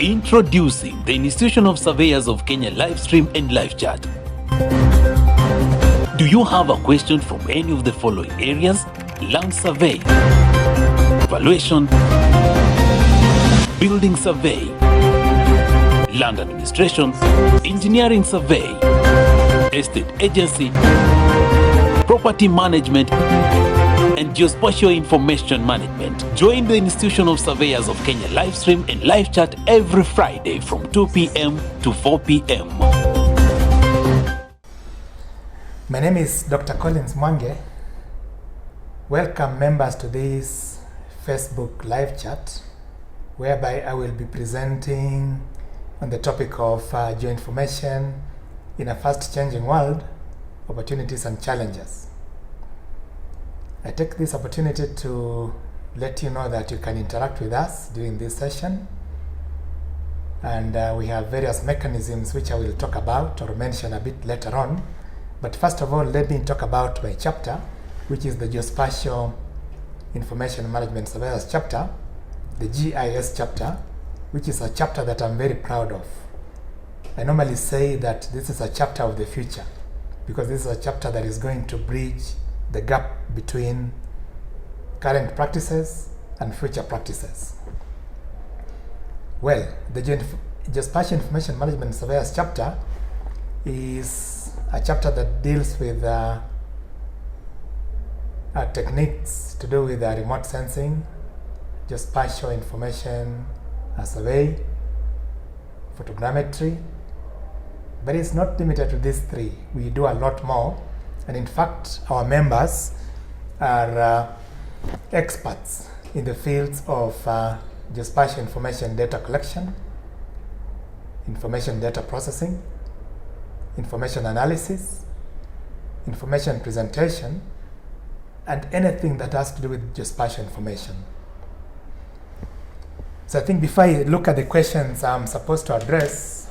Introducing the Institution of Surveyors of Kenya live stream and live chat. Do you have a question from any of the following areas? Land survey, valuation, building survey, land administration, engineering survey, estate agency, property management, and geospatial information management. Join the Institution of Surveyors of Kenya live stream and live chat every Friday from 2 p.m. to 4 p.m. My name is Dr. Collins Mwange. Welcome members to this Facebook live chat, whereby I will be presenting on the topic of Geo-information in a fast-changing world, opportunities and challenges. I take this opportunity to let you know that you can interact with us during this session, and we have various mechanisms which I will talk about or mention a bit later on. But first of all, let me talk about my chapter, which is the Geospatial Information Management Surveyors chapter, the GIS chapter, which is a chapter that I'm very proud of. I normally say that this is a chapter of the future, because this is a chapter that is going to bridge the gap between current practices and future practices. Well, the Geospatial Information Management Surveyors chapter is a chapter that deals with techniques to do with remote sensing, geospatial information survey, photogrammetry, but it's not limited to these three. We do a lot more, and in fact our members are experts in the fields of geospatial information data collection, information data processing, information analysis, information presentation, and anything that has to do with geospatial information. So I think before I look at the questions I'm supposed to address,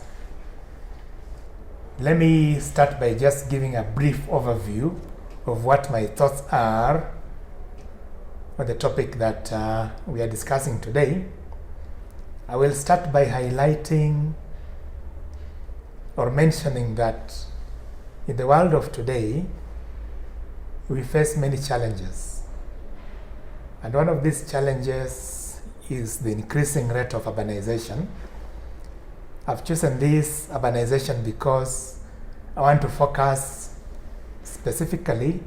let me start by just giving a brief overview of what my thoughts are on the topic that we are discussing today. I will start by highlighting or mentioning that in the world of today, we face many challenges. And one of these challenges is the increasing rate of urbanization. I've chosen this urbanization because I want to focus specifically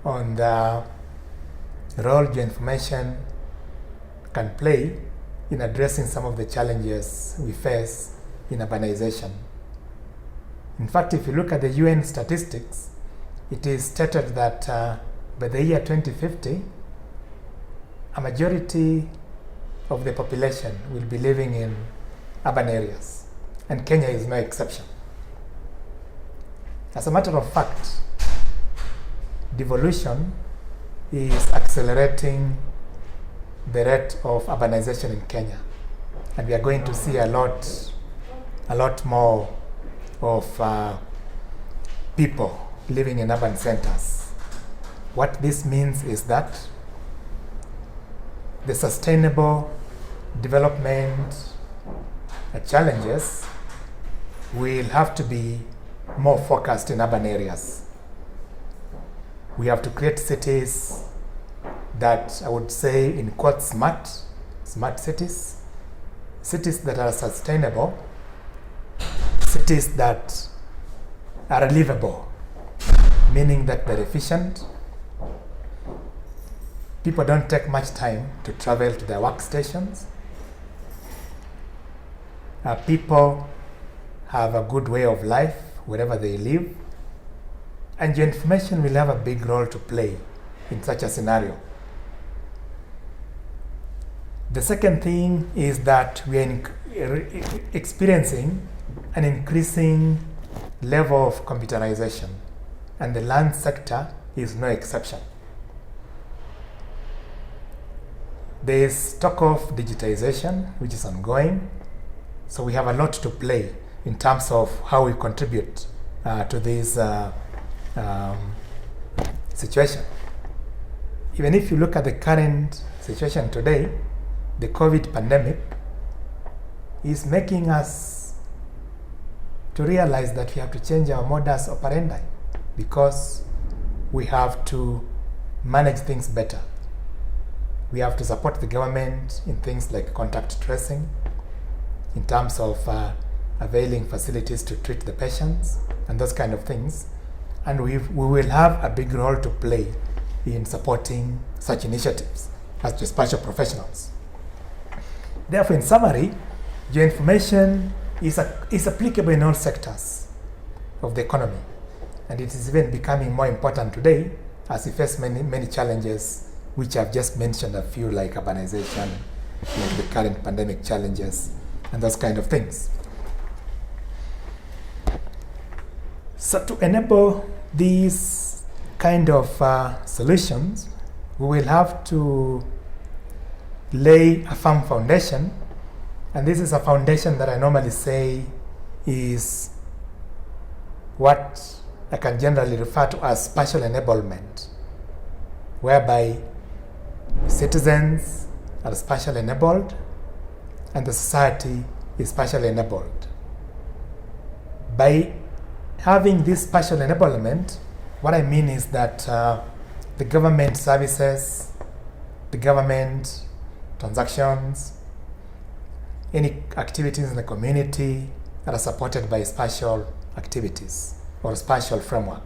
on the role geoinformation can play in addressing some of the challenges we face in urbanization. In fact, if you look at the UN statistics, it is stated that by the year 2050, a majority of the population will be living in urban areas, and Kenya is no exception. As a matter of fact, devolution is accelerating the rate of urbanization in Kenya, and we are going to see a lot more of people living in urban centers. What this means is that the sustainable development challenges will have to be more focused in urban areas. We have to create cities that I would say, in quote, smart cities, cities that are sustainable, cities that are livable, meaning that they're efficient. People don't take much time to travel to their workstations. People have a good way of life wherever they live, and geoinformation will have a big role to play in such a scenario. The second thing is that we are experiencing an increasing level of computerization, and the land sector is no exception. There is talk of digitization, which is ongoing, so we have a lot to play in terms of how we contribute to this situation. Even if you look at the current situation today, the COVID pandemic is making us to realize that we have to change our modus operandi because we have to manage things better. We have to support the government in things like contact tracing, in terms of availing facilities to treat the patients and those kind of things. And we will have a big role to play in supporting such initiatives as geospatial professionals. Therefore, in summary, geoinformation is applicable in all sectors of the economy, and it is even becoming more important today as we face many challenges, which I've just mentioned a few, like urbanization, like the current pandemic challenges, and those kind of things. So to enable these kind of solutions, we will have to lay a firm foundation, and this is a foundation that I normally say is what I can generally refer to as spatial enablement, whereby citizens are spatially enabled and the society is spatially enabled. By having this spatial enablement, what I mean is that the government services, the government transactions, any activities in the community that are supported by spatial activities or spatial framework.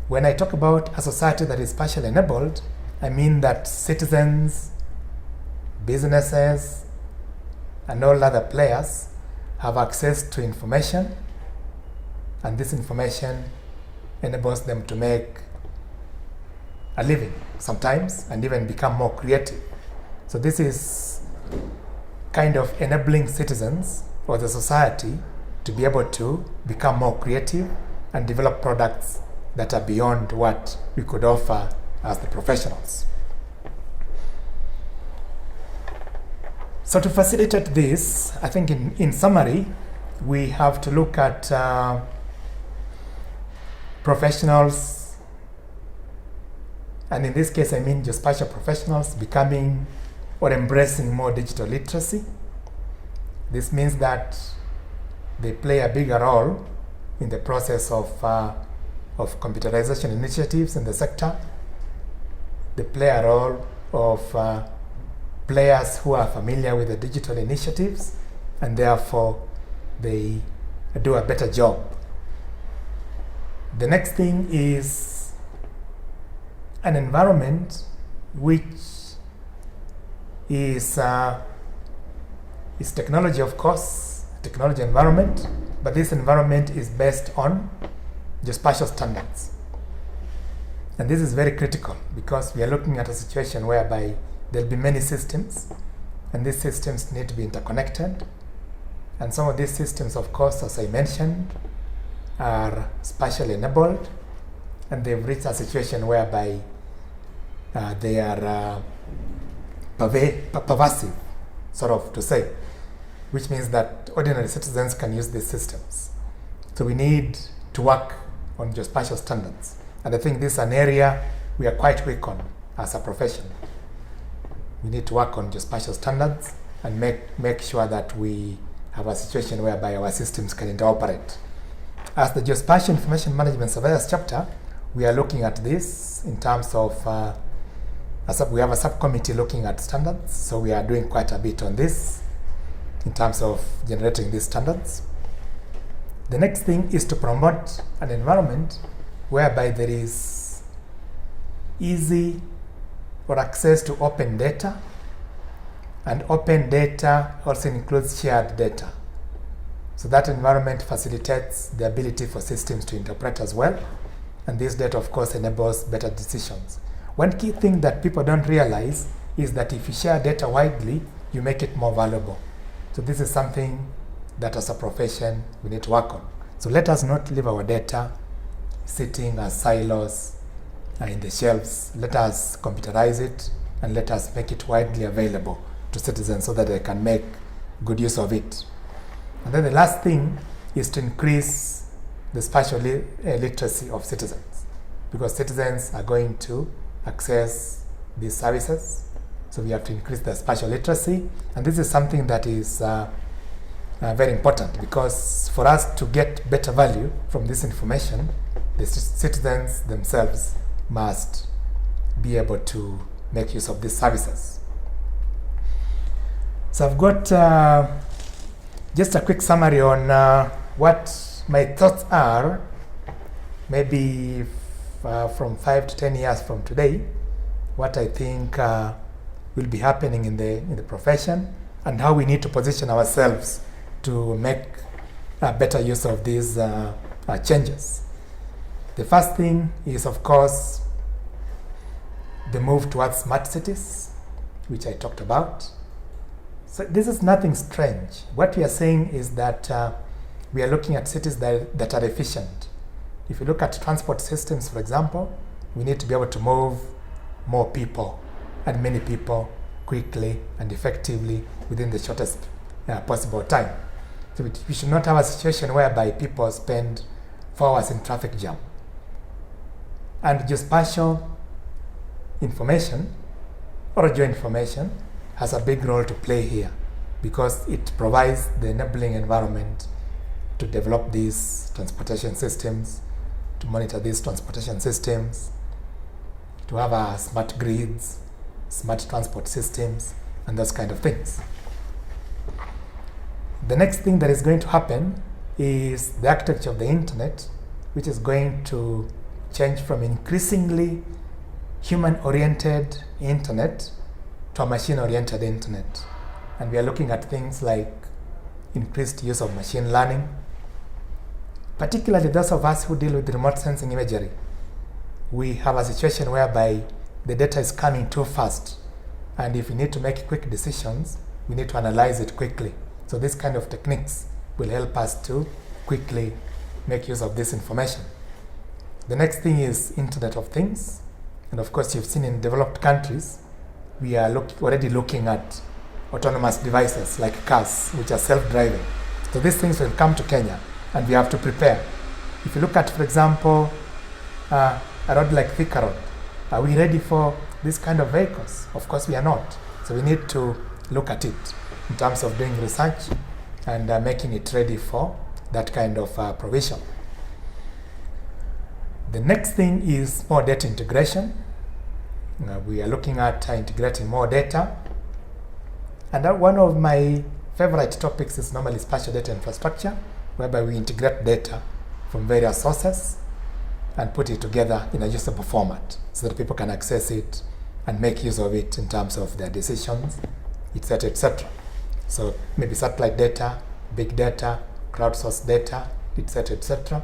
When I talk about a society that is spatially enabled, I mean that citizens, businesses, and all other players have access to information, and this information enables them to make a living sometimes and even become more creative. So this is kind of enabling citizens or the society to be able to become more creative and develop products that are beyond what we could offer as the professionals. So to facilitate this, I think in summary, we have to look at professionals, and in this case I mean geospatial professionals becoming or embracing more digital literacy. This means that they play a bigger role in the process of computerization initiatives in the sector. They play a role of players who are familiar with the digital initiatives, and therefore they do a better job. The next thing is an environment which is technology, of course, technology environment, but this environment is based on geospatial standards. And this is very critical because we are looking at a situation whereby there'll be many systems, and these systems need to be interconnected. And some of these systems, of course, as I mentioned, are spatially enabled, and they've reached a situation whereby they are pervasive, sort of to say, which means that ordinary citizens can use these systems. So we need to work on geospatial standards. And I think this is an area we are quite weak on as a profession. We need to work on geospatial standards and make sure that we have a situation whereby our systems can interoperate. As the Geospatial Information Management Surveillance chapter, we are looking at this in terms of, we have a subcommittee looking at standards, so we are doing quite a bit on this in terms of generating these standards. The next thing is to promote an environment whereby there is easy or access to open data, and open data also includes shared data. So that environment facilitates the ability for systems to interpret as well, and this data, of course, enables better decisions. One key thing that people don't realize is that if you share data widely, you make it more valuable. So this is something that as a profession we need to work on. So let us not leave our data sitting as silos in the shelves. Let us computerize it and let us make it widely available to citizens so that they can make good use of it. And then the last thing is to increase the spatial literacy of citizens, because citizens are going to access these services, So we have to increase the spatial literacy, and this is something that is very important, because for us to get better value from this information, the citizens themselves must be able to make use of these services. So I've got just a quick summary on what my thoughts are, maybe from 5 to 10 years from today, what I think will be happening in the profession, and how we need to position ourselves to make better use of these changes. The first thing is, of course, the move towards smart cities, which I talked about. So this is nothing strange. What we are saying is that we are looking at cities that are efficient. If you look at transport systems, for example, we need to be able to move more people and many people quickly and effectively within the shortest possible time. So we should not have a situation whereby people spend 4 hours in traffic jam. And geospatial information or geo-information has a big role to play here, because it provides the enabling environment to develop these transportation systems, to monitor these transportation systems, to have smart grids, smart transport systems, and those kind of things. The next thing that is going to happen is the architecture of the internet, which is going to change from increasingly human-oriented internet to a machine-oriented internet. And we are looking at things like increased use of machine learning, particularly those of us who deal with remote sensing imagery. We have a situation whereby the data is coming too fast, and if we need to make quick decisions, we need to analyze it quickly. So these kind of techniques will help us to quickly make use of this information. The next thing is Internet of Things. And of course, you've seen in developed countries, we are already looking at autonomous devices like cars, which are self-driving. So these things will come to Kenya, and we have to prepare. If you look at, for example, a road like Thika Road, are we ready for this kind of vehicles? Of course we are not. So we need to look at it in terms of doing research and making it ready for that kind of provision. The next thing is more data integration. We are looking at integrating more data. And one of my favorite topics is normally spatial data infrastructure, whereby we integrate data from various sources and put it together in a usable format so that people can access it and make use of it in terms of their decisions, etc., etc. So maybe satellite data, big data, crowdsourced data, etc., etc.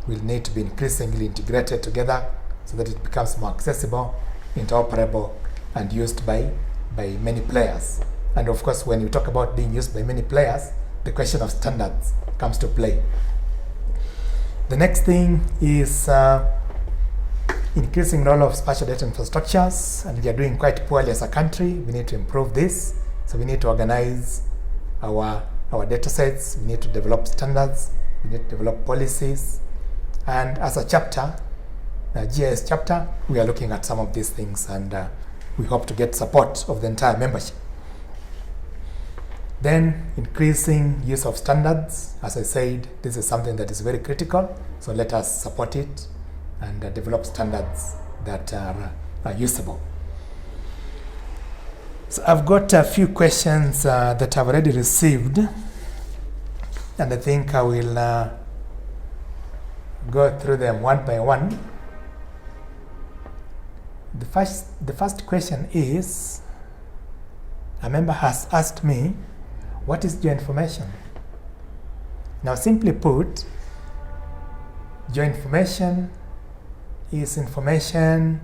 will need to be increasingly integrated together so that it becomes more accessible, interoperable, and used by many players. And of course, when you talk about being used by many players, the question of standards comes to play. The next thing is increasing role of spatial data infrastructures, and we are doing quite poorly as a country. We need to improve this. So we need to organize our data sets, we need to develop standards, we need to develop policies. And as a chapter, GIS chapter, we are looking at some of these things, and we hope to get support of the entire membership. Then increasing use of standards. As I said, this is something that is very critical, so let us support it and develop standards that are usable. So I've got a few questions that I've already received, and I think I will go through them one by one. The first question is, a member has asked me, what is geo-information? Now, simply put, geo-information is information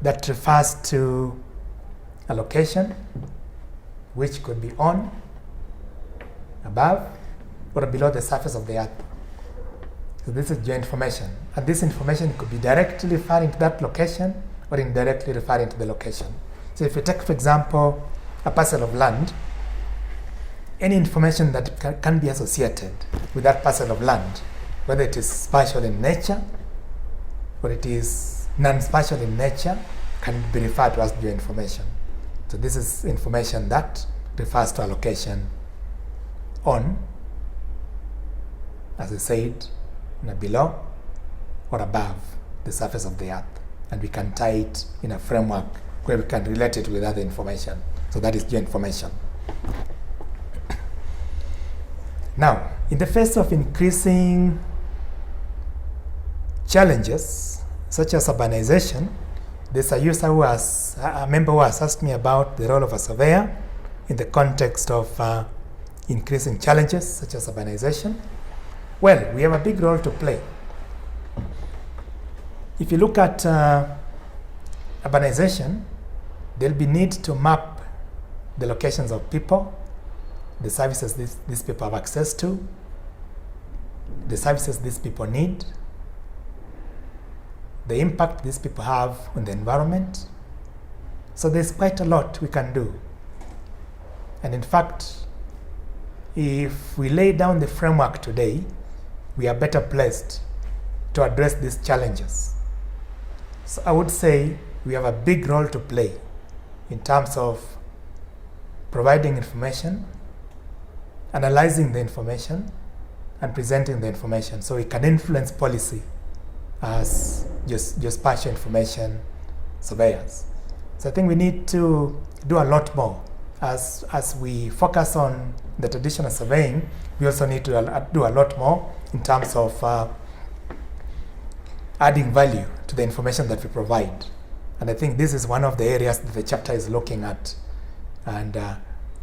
that refers to a location, which could be on, above, or below the surface of the earth. So this is geo-information. And this information could be directly referring to that location or indirectly referring to the location. So if you take, for example, a parcel of land, any information that can be associated with that parcel of land, whether it is spatial in nature or it is non-spatial in nature, can be referred to as geo-information. So this is information that refers to a location on, as I said, below or above the surface of the earth. And we can tie it in a framework where we can relate it with other information. So that is geo-information. Now, in the face of increasing challenges such as urbanization, there's a member who has asked me about the role of a surveyor in the context of increasing challenges such as urbanization. Well, we have a big role to play. If you look at urbanization, there'll be need to map the locations of people, the services these people have access to, the services these people need, the impact these people have on the environment. So there's quite a lot we can do. And in fact, if we lay down the framework today, we are better placed to address these challenges. So I would say we have a big role to play in terms of providing information, analyzing the information, and presenting the information so we can influence policy as geospatial information surveyors. So I think we need to do a lot more. As we focus on the traditional surveying, we also need to do a lot more in terms of adding value to the information that we provide. And I think this is one of the areas that the chapter is looking at. And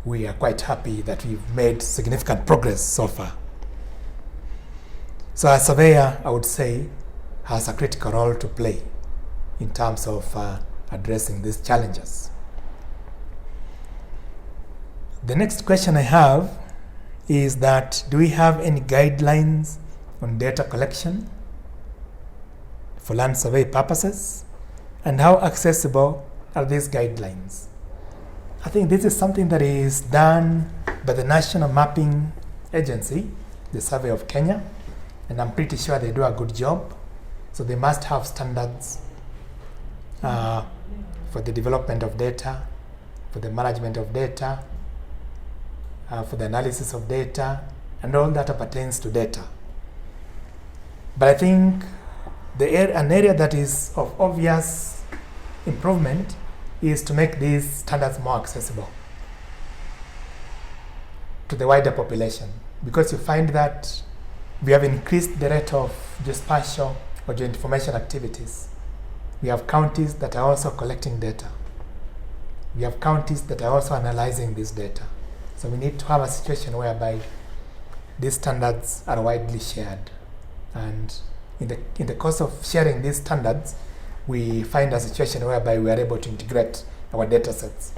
we are quite happy that we've made significant progress so far. So a surveyor, I would say, has a critical role to play in terms of addressing these challenges. The next question I have is that, do we have any guidelines on data collection for land survey purposes? And how accessible are these guidelines? I think this is something that is done by the National Mapping Agency, the Survey of Kenya, and I'm pretty sure they do a good job. So they must have standards for the development of data, for the management of data, for the analysis of data, and all that pertains to data. But I think an area that is of obvious improvement is to make these standards more accessible to the wider population, because you find that we have increased the rate of geospatial or geoinformation activities. We have counties that are also collecting data. We have counties that are also analyzing this data. So we need to have a situation whereby these standards are widely shared. And in the course of sharing these standards, we find a situation whereby we are able to integrate our data sets.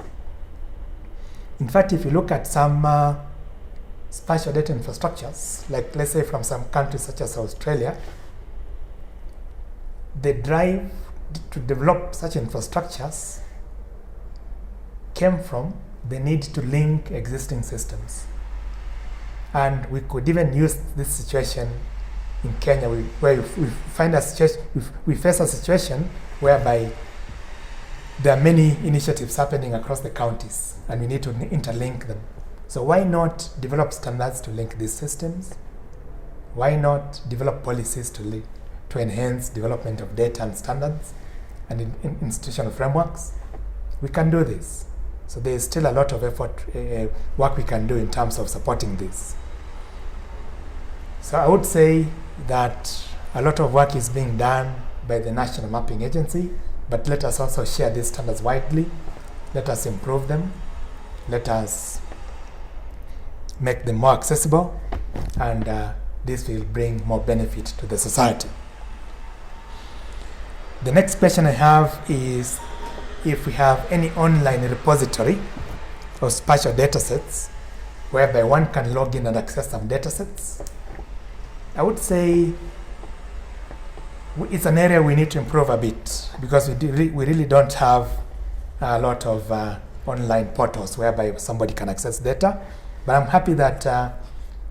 In fact, if you look at some spatial data infrastructures, like let's say from some countries such as Australia, the drive to develop such infrastructures came from the need to link existing systems. And we could even use this situation in Kenya, where we face a situation whereby there are many initiatives happening across the counties, and we need to interlink them. So why not develop standards to link these systems? Why not develop policies to enhance development of data and standards and in institutional frameworks? We can do this. So there is still a lot of work we can do in terms of supporting this. So I would say that a lot of work is being done by the National Mapping Agency, but let us also share these standards widely. Let us improve them. Let us make them more accessible, and this will bring more benefit to the society. The next question I have is if we have any online repository of spatial datasets whereby one can log in and access some datasets. I would say it's an area we need to improve a bit, because we really don't have a lot of online portals whereby somebody can access data. But I'm happy that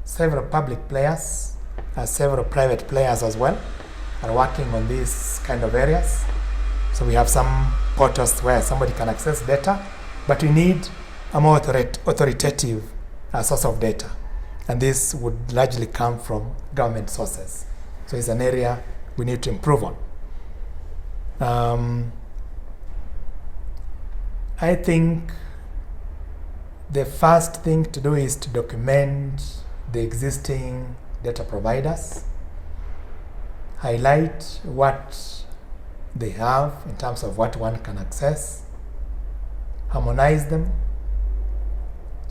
several public players, several private players as well, are working on these kind of areas. So we have some portals where somebody can access data But we need a more authoritative source of data, and this would largely come from government sources. So it's an area we need to improve on. I think the first thing to do is to document the existing data providers, highlight what they have in terms of what one can access, harmonize them,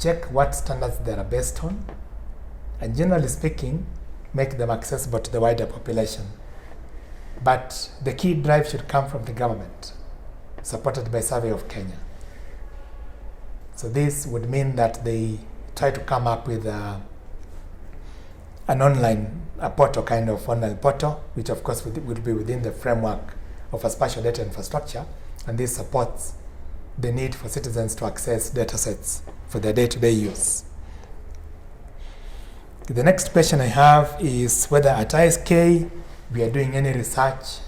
check what standards they are based on, and generally speaking, make them accessible to the wider population. But the key drive should come from the government, supported by Survey of Kenya. So this would mean that they try to come up with an online portal, kind of online portal, which of course will be within the framework of a spatial data infrastructure, and this supports the need for citizens to access data sets for their day-to-day use. The next question I have is whether at ISK we are doing any research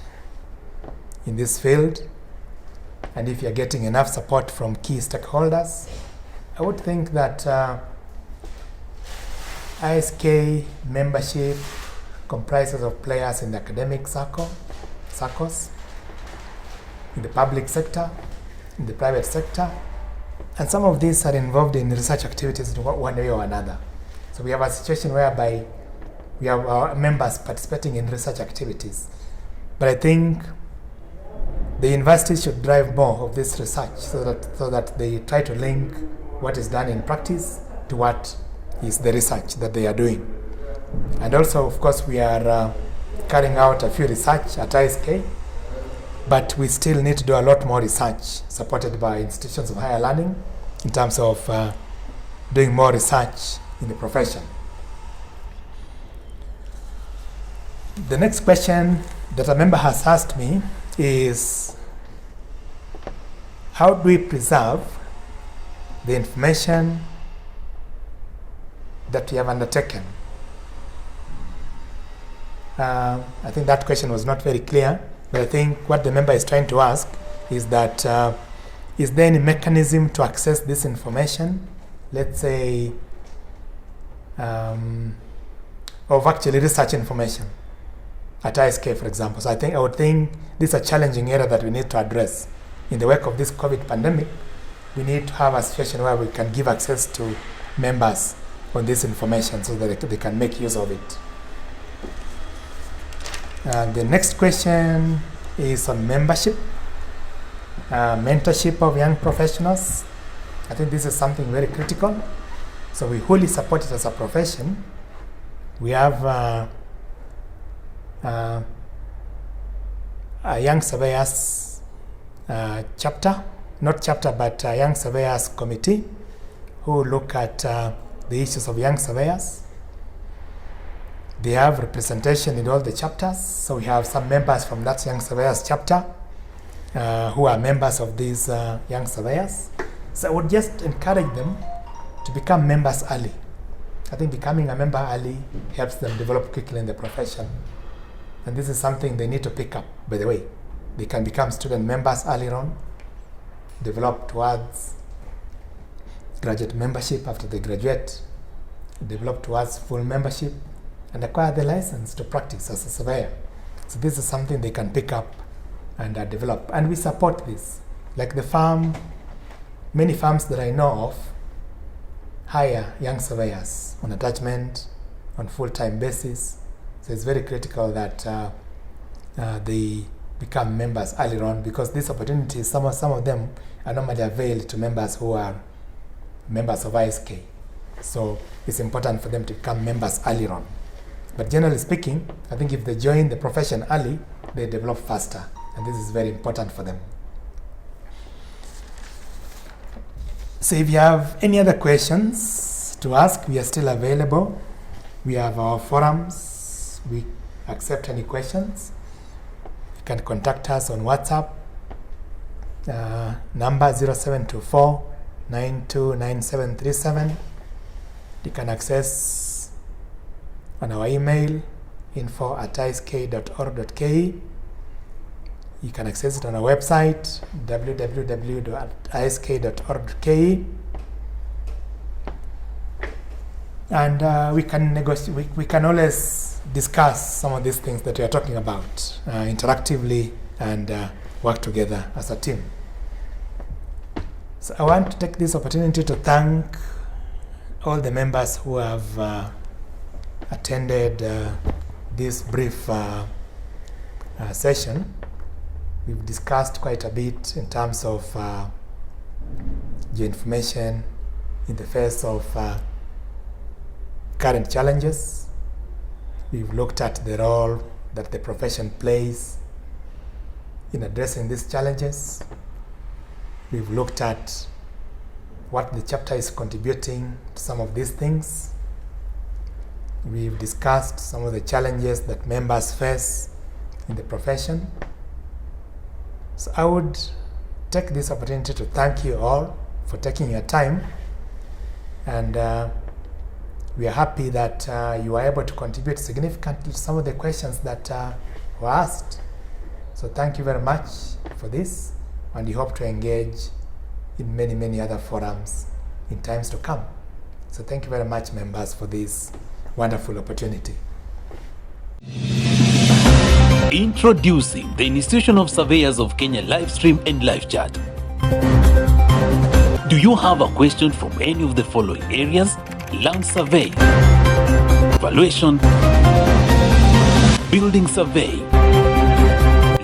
in this field, and if you're getting enough support from key stakeholders. I would think that ISK membership comprises of players in the academic circles, in the public sector, in the private sector, and some of these are involved in research activities in one way or another. So we have a situation whereby we have our members participating in research activities. But I think the universities should drive more of this research so that they try to link what is done in practice to what is the research that they are doing. And also, of course, we are carrying out a few research at ISK, but we still need to do a lot more research supported by institutions of higher learning in terms of doing more research in the profession. The next question that a member has asked me is, how do we preserve the information that we have undertaken? I think that question was not very clear, but I think what the member is trying to ask is that is there any mechanism to access this information, let's say, of actually research information at ISK, for example. So I would think this is a challenging area that we need to address. In the wake of this COVID pandemic, we need to have a situation where we can give access to members on this information so that they can make use of it. The next question is on membership, mentorship of young professionals. I think this is something very critical. So we wholly support it as a profession. We have a young surveyors chapter, not chapter, but a young surveyors committee who look at the issues of young surveyors. They have representation in all the chapters. So we have some members from that young surveyors chapter who are members of these young surveyors. So I would just encourage them to become members early. I think becoming a member early helps them develop quickly in the profession. And this is something they need to pick up, by the way. They can become student members early on, develop towards graduate membership after they graduate, develop towards full membership, and acquire the license to practice as a surveyor. So this is something they can pick up and develop. And we support this. Like the farm, many farms that I know of hire young surveyors on attachment, on full-time basis. So it's very critical that they become members earlier on, because these opportunities, some of them are normally availed to members who are members of ISK. So it's important for them to become members earlier on. But generally speaking, I think if they join the profession early, they develop faster, and this is very important for them. So if you have any other questions to ask, we are still available. We have our forums. We accept any questions. You can contact us on WhatsApp, number 0724 929737. You can access on our email, info@isk.org.ke. You can access it on our website, www.isk.org.ke. And we can negotiate. We can always discuss some of these things that we are talking about interactively and work together as a team. So I want to take this opportunity to thank all the members who have attended this brief session. We've discussed quite a bit in terms of Geo-information in the face of current challenges. We've looked at the role that the profession plays in addressing these challenges. We've looked at what the chapter is contributing to some of these things. We've discussed some of the challenges that members face in the profession. So I would take this opportunity to thank you all for taking your time, and we are happy that you were able to contribute significantly to some of the questions that were asked. So thank you very much for this, and we hope to engage in many, many other forums in times to come. So thank you very much, members, for this wonderful opportunity. Introducing the Institution of Surveyors of Kenya live stream and live chat. Do you have a question from any of the following areas? Land survey, valuation, building survey,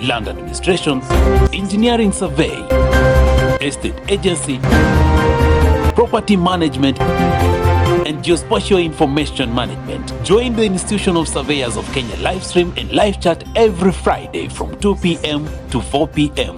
land administration, engineering survey, estate agency, property management, and geospatial information management. Join the Institution of Surveyors of Kenya live stream and live chat every Friday from 2 p.m. to 4 p.m.